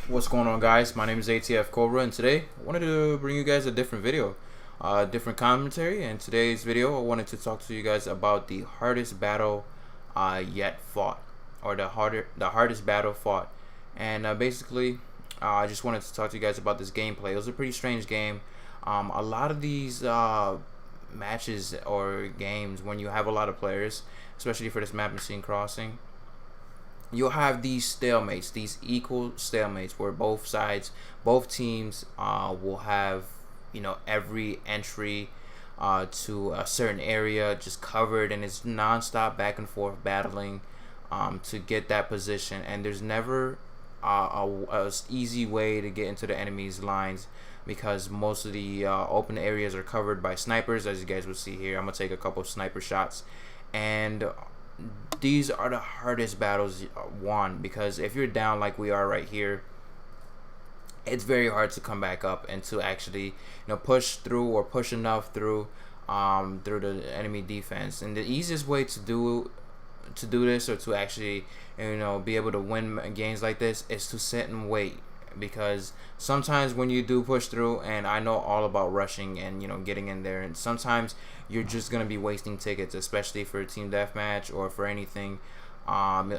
What's going on, guys? My name is ATF Cobra, and today I wanted to bring you guys a different video, different commentary. In today's video, I wanted to talk to you guys about the hardest battle yet fought, or the hardest battle fought. And I just wanted to talk to you guys about this gameplay. It was a pretty strange game. A lot of these matches or games, when you have a lot of players, especially for this map machine crossing, you'll have these stalemates, these equal stalemates, where both teams will have, every entry to a certain area just covered, and it's non-stop back and forth battling to get that position. And there's never a easy way to get into the enemy's lines, because most of the open areas are covered by snipers, as you guys will see here. I'm gonna take a couple of sniper shots, and these are the hardest battles won, because if you're down like we are right here, it's very hard to come back up and to actually push through or push enough through the enemy defense. And the easiest way to do this, or to actually be able to win games like this, is to sit and wait. Because sometimes when you do push through, and I know all about rushing and getting in there, and sometimes you're just gonna be wasting tickets, especially for a team deathmatch or for anything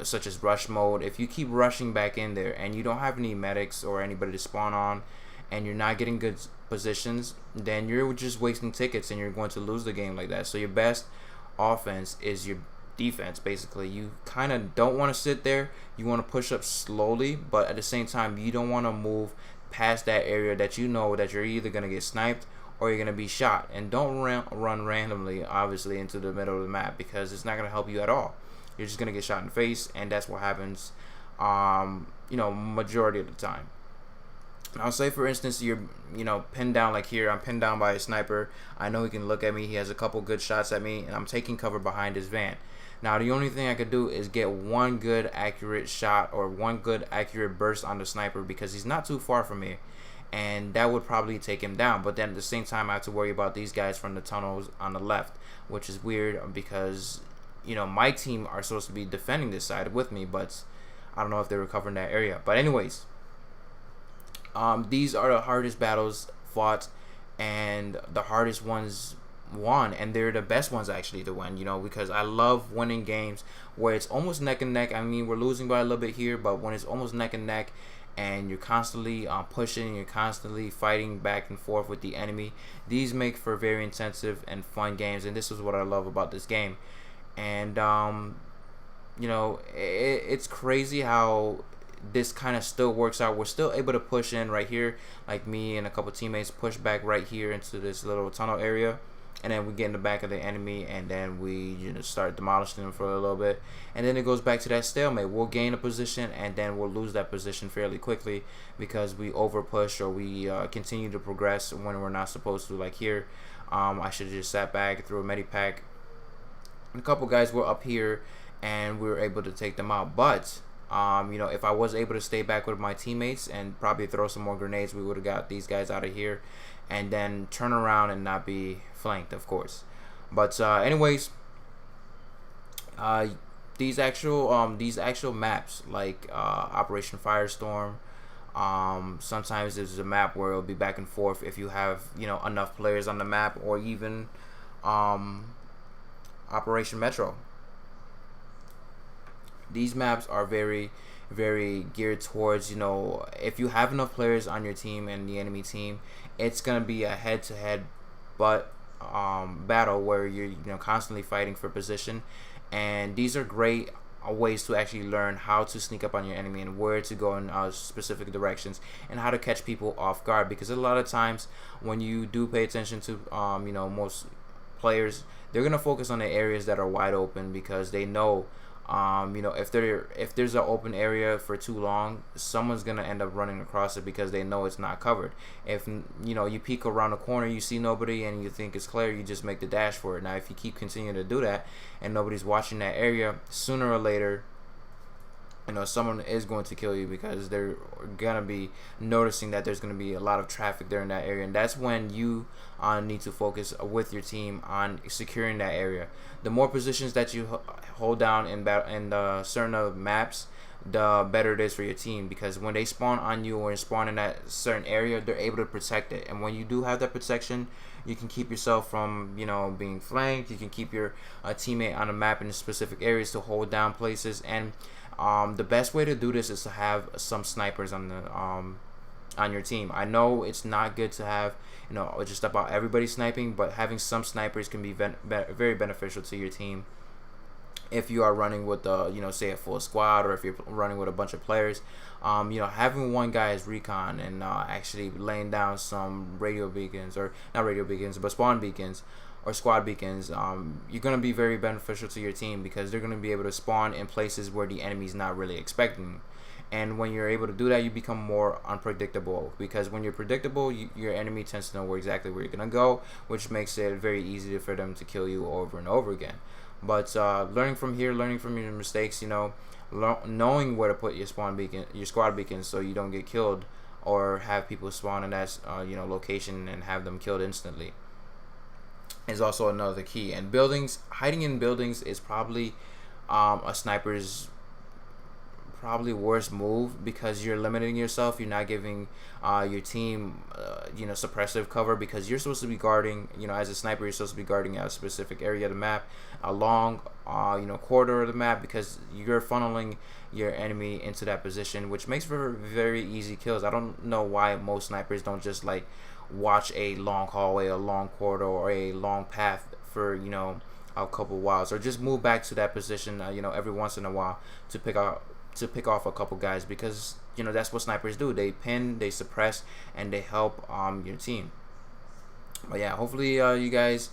such as rush mode. If you keep rushing back in there and you don't have any medics or anybody to spawn on, and you're not getting good positions, then you're just wasting tickets and you're going to lose the game like that. So your best offense is your defense. Basically, you kind of don't want to sit there. You want to push up slowly, but at the same time, you don't want to move past that area that you know that you're either going to get sniped or you're going to be shot. And don't run randomly, obviously, into the middle of the map, because it's not going to help you at all. You're just going to get shot in the face, and that's what happens majority of the time. I'll say, for instance, you're pinned down like here. I'm pinned down by a sniper. I know he can look at me. He has a couple good shots at me, and I'm taking cover behind his van. Now, the only thing I could do is get one good accurate shot, or one good accurate burst on the sniper, because he's not too far from me, and that would probably take him down. But then at the same time, I have to worry about these guys from the tunnels on the left, which is weird, because my team are supposed to be defending this side with me, but I don't know if they were covering that area. But anyways, these are the hardest battles fought, and the hardest ones won, and they're the best ones actually to win, because I love winning games where it's almost neck and neck. I mean, we're losing by a little bit here, but when it's almost neck and neck, and you're constantly pushing, you're constantly fighting back and forth with the enemy, these make for very intensive and fun games. And this is what I love about this game. And it's crazy how this kind of still works out. We're still able to push in right here, like me and a couple teammates push back right here into this little tunnel area, and then we get in the back of the enemy, and then we start demolishing them for a little bit, and then it goes back to that stalemate. We'll gain a position, and then we'll lose that position fairly quickly, because we over push, or we continue to progress when we're not supposed to. Like here, I should have just sat back, threw a medipack, and a couple guys were up here, and we were able to take them out. But if I was able to stay back with my teammates and probably throw some more grenades, we would have got these guys out of here, and then turn around and not be flanked, of course. But anyways, these actual maps, like Operation Firestorm, sometimes there's a map where it'll be back and forth if you have enough players on the map, or even Operation Metro. These maps are very, very geared towards, if you have enough players on your team and the enemy team, it's gonna be a head-to-head battle where you're constantly fighting for position. And these are great ways to actually learn how to sneak up on your enemy, and where to go in specific directions, and how to catch people off guard. Because a lot of times when you do pay attention to most players, they're gonna focus on the areas that are wide open, because they know if there's an open area for too long, someone's gonna end up running across it, because they know it's not covered. If you peek around the corner, you see nobody, and you think it's clear, you just make the dash for it. Now, if you keep continuing to do that, and nobody's watching that area, sooner or later, someone is going to kill you, because they're gonna be noticing that there's gonna be a lot of traffic there in that area. And that's when you need to focus with your team on securing that area. The more positions that you hold down in certain maps, the better it is for your team, because when they spawn on you or spawn in that certain area, they're able to protect it. And when you do have that protection, you can keep yourself from, you know, being flanked. You can keep your teammate on the map in specific areas to hold down places. And the best way to do this is to have some snipers on the on your team. I know it's not good to have, you know, just about everybody sniping, but having some snipers can be very beneficial to your team if you are running with you know, say a full squad, or if you're running with a bunch of players. You know, having one guy as recon and actually laying down some radio beacons, or not radio beacons, but spawn beacons or squad beacons, you're going to be very beneficial to your team, because they're going to be able to spawn in places where the enemy's not really expecting. And when you're able to do that, you become more unpredictable, because when you're predictable, your enemy tends to know exactly where you're going to go, which makes it very easy for them to kill you over and over again. But learning from here, learning from your mistakes, you know, knowing where to put your spawn beacon, your squad beacons, so you don't get killed or have people spawn in that you know, location and have them killed instantly, is also another key. And buildings, hiding in buildings is probably a sniper's worst move, because you're limiting yourself. You're not giving your team you know, suppressive cover, because you're supposed to be guarding, you know, as a sniper, you're supposed to be guarding a specific area of the map, a long you know, corridor of the map, because you're funneling your enemy into that position, which makes for very easy kills. I don't know why most snipers don't just like watch a long hallway, a long corridor, or a long path for, you know, a couple whiles, or just move back to that position you know, every once in a while to pick off a couple guys, because, you know, that's what snipers do. They pin, they suppress, and they help your team. But yeah, hopefully you guys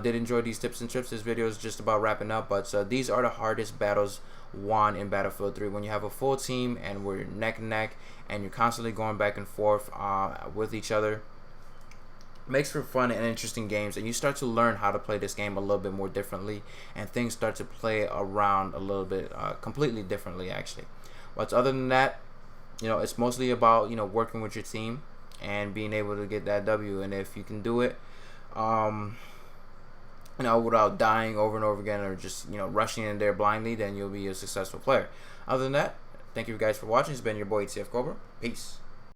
did enjoy these tips and tricks. This video is just about wrapping up, but these are the hardest battles won in Battlefield 3. When you have a full team and we're neck and neck, and you're constantly going back and forth with each other, makes for fun and interesting games, and you start to learn how to play this game a little bit more differently, and things start to play around a little bit completely differently, actually. But other than that, you know, it's mostly about, you know, working with your team and being able to get that W. And if you can do it you know, without dying over and over again, or just, you know, rushing in there blindly, then you'll be a successful player. Other than that, thank you guys for watching. It's been your boy ATF Cobra. Peace.